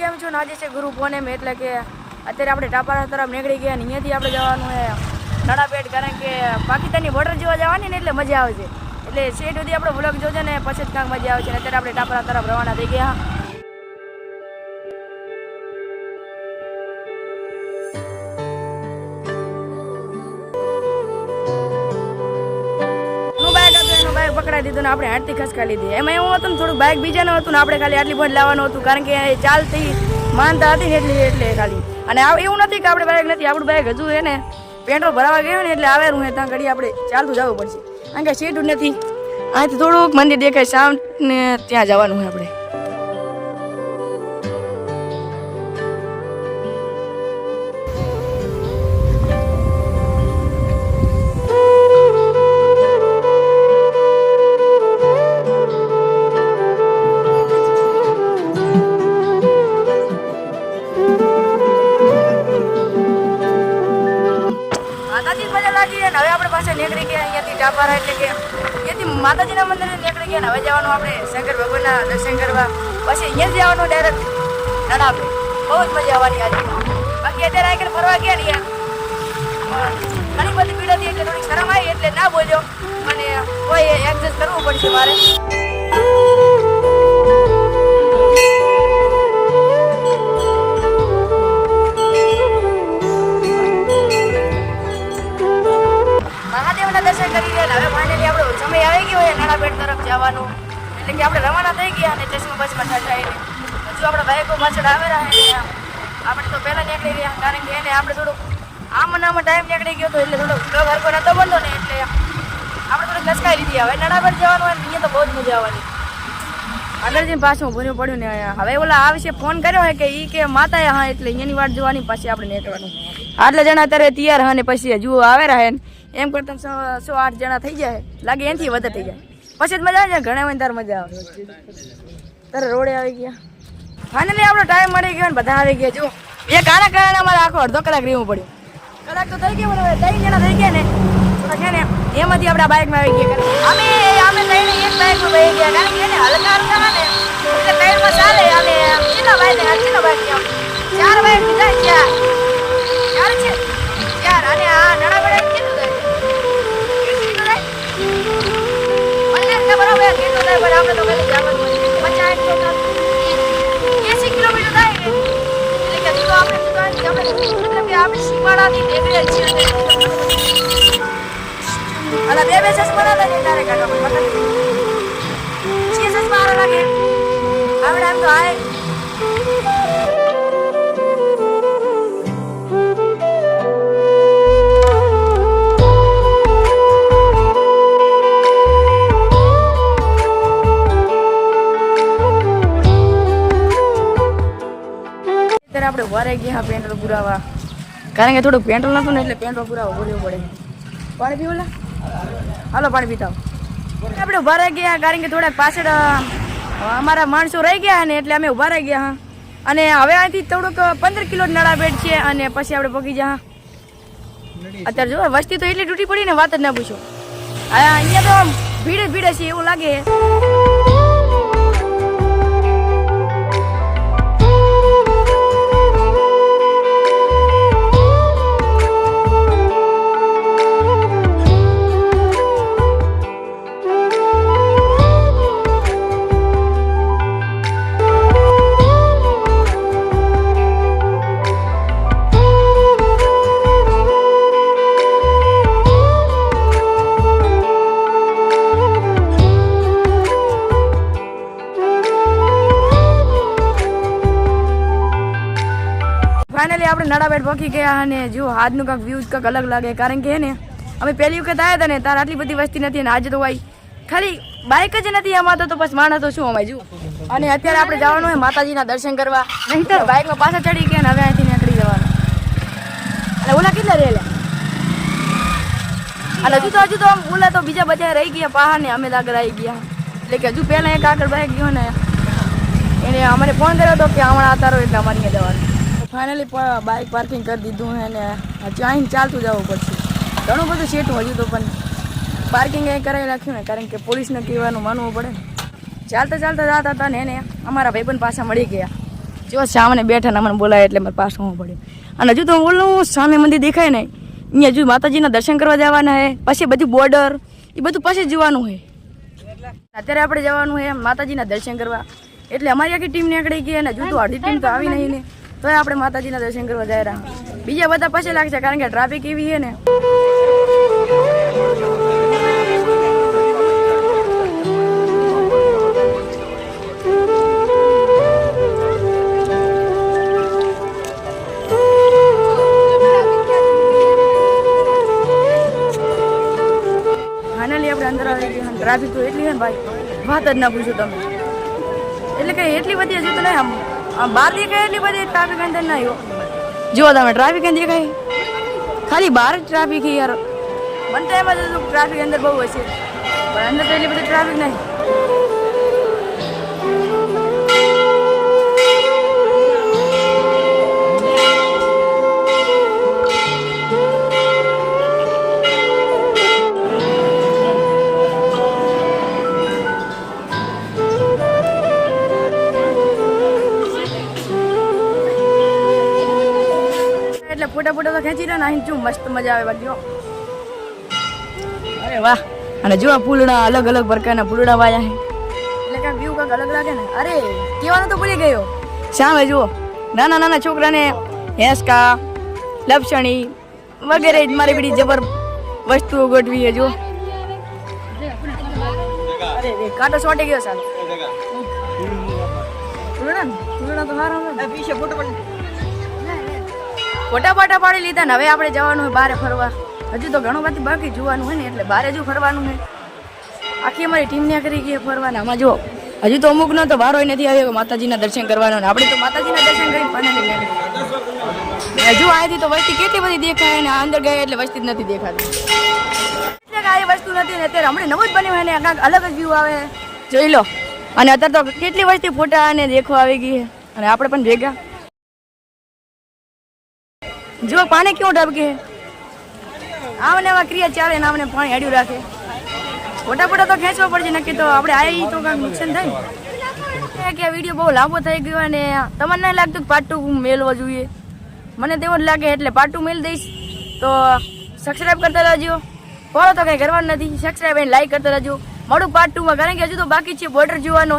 કેમ છો? આજે છે ગુરુ પૂનમ, એટલે કે અત્યારે આપણે ટાપરા તરફ નીકળી ગયા. અહીંયાથી આપણે જવાનું છે નડાબેટ, કારણ કે પાકિસ્તાનની બોર્ડર જોવા જવાની ને એટલે મજા આવશે. એટલે સેટ સુધી આપણે વ્લોગ જોજો ને પછી જ કાંઈક મજા આવશે. અત્યારે આપણે ટાપરા તરફ રવાના થઈ ગયા. પકડાઈ દીધું ને આપણે હાથથી ખસકાઈ લીધી. એમાં એવું હતું ને થોડું બાઇક બીજાનું હતું ને આપણે ખાલી આટલી પોઈન્ટ લાવવાનું હતું, કારણ કે ચાલતી માનતા હતી ને એટલે ખાલી. અને એવું નથી કે આપણે બાઇક નથી, આપણું બાઇક હજુ એને પેટ્રોલ ભરાવા ગયું ને એટલે આવેલું છે. ત્યાં ઘડી આપણે ચાલતું જવું પડશે, કારણ કે સીટ નથી. અહીંથી થોડુંક મંદિર દેખાય સામ ને ત્યાં જવાનું છે આપણે. હવે આપણે પાસે નીકળી ગયા અહીંયાથી ટાપરા, એટલે કે અહીંયાથી માતાજીના મંદિરે નીકળી ગયા. હવે જવાનું આપણે શંકર ભગવાનના દર્શન કરવા. પછી અહીંયા જવાનું ડાયરેક્ટ નડાબેટ. બહુ જ મજા આવવાની આજે. બાકી અત્યારે આગળ ફરવા ગયા ને ઘણી બધી ભીડ હતી એટલે થોડીક શરમ આવી એટલે ના બોલ્યો, અને કોઈ એડજસ્ટ કરવું પડશે મારે. દર્શન કરી ગયા. હવે ફાઇનલી આપણો સમય આવી ગયો હોય નડાબેટ તરફ જવાનું, એટલે કે આપણે રવાના થઈ ગયા. અને ચશ્મા બસમાં થઈને હજુ આપણા બાઈકો પાછળ આવેલા છે. આપણે તો પહેલાં નીકળી ગયા, કારણ કે એને આપણે થોડુંક આમાં ટાઈમ નીકળી ગયો હતો એટલે થોડોક બ્લોગ હરકો નહોતો બનતો ને એટલે આપણે થોડીક લસકાઈ લીધી. હવે નડાબેટ જવાનું હોય અહીંયા તો બહુ જ મજા આવવાની. અંદર જઈને પાછું ભર્યું પડ્યું ને હવે ઓલા આ વિશે ફોન કર્યો હોય કે એ કે માતા હા, એટલે અહીંયાની વાત જોવાની પછી આપણે નીકળવાનું. આટલા જણા અત્યારે તૈયાર હા ને પછી હજુ આવે રહે એમ કરતા 108 જણા થઈ જાય, લાગે એનાથી વધારે થઈ જાય. પછી જ મજા આવે છે, ઘણા તારે મજા આવે. તારે રોડે આવી ગયા. ફાઇનલી આપણો ટાઈમ મળી ગયો ને બધા આવી ગયા. જો એક આના કારણે અમારે આખો અડધો કલાક રહેવું પડ્યું. કલાક તો થઈ ગયો, પણ હવે 3 જણા થઈ ગયા ને થોડા છે ને એમાંથી આપણે બાઇકમાં આવી ગયા. અમે લઈને એક બાઇકમાં બેસી ગયા, કારણ કે એને હલકા ને એટલે ટ્રેનમાં ચાલે. અને કેટલા બાઇક ચાર બાઇક લીધા, ચાર છે ચાર. અને આ નડાબેટ કેટલું થાય બરાબર કેટલું થાય, પણ આપણે તો ખાલી જવાનું 50-80 કિલોમીટર થાય ને એટલે કે આપણે મતલબ કે આપણે સીમાડાથી નીકળેલ છીએ. અને બે ચશ્મા ના લાગે તારે કાઢવા મતલબ 6 ચશ્મા આરા લાગે આપણે આમ તો આય. આપણે વારે ગયા પેટ્રોલ પુરાવા, કારણ કે થોડુંક પેટ્રોલ નતું ને એટલે પેટ્રોલ પુરાવા ભરવું પડે. પાણી પીવું? હાલો પાણી પીતા. આપણે ઉભા રહી ગયા, કારણ કે થોડાક પાછળ અમારા માણસો રહી ગયા ને એટલે અમે ઉભા રહી ગયા. અને હવે અહીંથી થોડુંક 15 કિલો નડાબેટ છે અને પછી આપણે પગી જા. અત્યારે જો વસ્તી તો એટલી તૂટી પડી ને વાત જ ના પૂછો. અહીંયા તો ભીડ છે એવું લાગે. ફાઇનલી આપણે નડાબેટ પહોંચી ગયા. અને જો આજનું કાંઈક વ્યૂઝ કાંઈક અલગ લાગે, કારણ કે ને અમે પહેલી વખત આવ્યા હતા ને તાર આટલી બધી વસ્તી નથી, અને આજે તો ભાઈ ખાલી બાઇક જ નથી એમાં તો બસ માણસ તો શું અમાય જુઓ. અને અત્યારે આપણે જવાનું હોય માતાજીના દર્શન કરવા, નહીં તો બાઇકમાં પાછા ચડી ગયા ને હવે અહીંથી નીકળી જવાનું. અને ઓલા કેટલા રહેલા, અને હજુ તો ઓલા તો બીજા બધા રહી ગયા પહાડ ને અમે આગળ આવી ગયા. એટલે કે હજુ પહેલાં એક આગળ બાઇક ગયો ને એને અમને ફોન કર્યો હતો કે હમણાં આવતા રહો એટલે અમારે અહીંયા જવાનું. ફાઇનલી બાઇક પાર્કિંગ કરી દીધું છે ને હજુ અહીં ચાલતું જવું પડશે. ઘણું બધું સેટું હજુ તો, પણ પાર્કિંગ અહીં કરાવી રાખ્યું ને, કારણ કે પોલીસને કહેવાનું માનવું પડે. ચાલતા જતા હતા ને એને અમારા ભાઈબંધ પાછા મળી ગયા. જો સામે બેઠા ને મને બોલાય એટલે મારે પાસ હોવું પડે. અને હજુ તો બોલું સામે મંદિર દેખાય ને અહીંયા હજુ માતાજીના દર્શન કરવા જવાના હે, પછી બધું બોર્ડર એ બધું પછી જોવાનું હોય. અત્યારે આપણે જવાનું છે માતાજીના દર્શન કરવા, એટલે અમારી આખી ટીમ નીકળી ગઈ અને હજુ તો અડધી ટીમ તો આવી નહીં ને તો આપણે માતાજીના દર્શન કરવા જઈ રહ્યા. બીજા બધા પછી લાગશે કારણ કે ટ્રાફિક એવી છે ને. ફાઇનલી આપણે અંદર આવી ગયા. ટ્રાફિક તો એટલી છે ને ભાઈ, વાત જ ના પૂછો તમે. એટલે કે એટલી બધી હજુ તો નહીં, આમ બહાર દેખાય એટલી બધી ટ્રાફિક અંદર ના આવ્યો. જુઓ તમે ટ્રાફિક અંદર દેખાય, ખાલી બહાર જ ટ્રાફિક છે યાર. મને તો એમ જ હતું ટ્રાફિક અંદર બહુ હશે, પણ અંદર તો એટલી બધી ટ્રાફિક નહીં. એટલે ફોટા ફોટા તો ખેંચી રહ્યા ને અહીં જો મસ્ત મજા આવે બાકી. અરે વાહ. અને જો આ ફૂલડા અલગ અલગ પ્રકારના ફૂલડા વાયા છે એટલે કાંઈક વ્યૂ કાંઈક અલગ લાગે ને. અરે કહેવાનું તો ભૂલી ગયો, સામે જુઓ નાના નાના છોકરાને હેસકા લપસણી વગેરે મારી બધી જબર વસ્તુઓ ગોઠવી છે. જો અરે કાંટો સોટી ગયો સાહેબ. ફૂલડા તો સારા ફોટા ફોટા પાડી લીધા ને હવે આપણે જવાનું હોય બહાર ફરવા. હજુ તો ઘણું બધું બાકી જોવાનું હોય ને એટલે બહાર હજુ ફરવાનું હોય. આખી અમારી ટીમને કરી ગઈ ફરવાના. આમાં જો હજુ તો અમુકનો તો વારો નથી આવ્યો માતાજીના દર્શન કરવાનો. આપણે તો માતાજીના દર્શન કરી ફાઇનલી હજુ અહીંથી તો વસ્તી કેટલી બધી દેખાય ને અંદર ગયા એટલે વસ્તી જ નથી દેખાતી. એટલે કે આ વસ્તુ નથી ને અત્યારે હમણાં નવું જ બન્યું હોય ને કાંઈક અલગ જ વ્યૂ આવે જોઈ લો. અને અત્યારે તો કેટલી વસ્તી ફોટા અને દેખવા આવી ગઈ અને આપણે પણ ભેગા. જો પાણી કેવું ઢબકે આમને આવા ક્રિયા ચાલે ને આમને પાણી હાડ્યું રાખે. ફોટા ફોટા તો ખેંચવા પડશે નક્કી, તો આપણે આવી તો કાંઈક નુકસાન થાય કે આ વિડીયો બહુ લાંબો થઈ ગયો અને તમને નહીં લાગતું કે પાર્ટ 2 મેળવો જોઈએ? મને તેવો જ લાગે એટલે પાર્ટ 2 મેળ દઈશ. તો સબસ્ક્રાઈબ કરતા રહેજો, ફોલો તો કંઈ કરવાનું નથી, સબસ્ક્રાઈબ અને લાઈક કરતા રહેજો. મળું પાર્ટ 2 માં, કારણ કે હજુ તો બાકી છે બોર્ડર જોવાનો.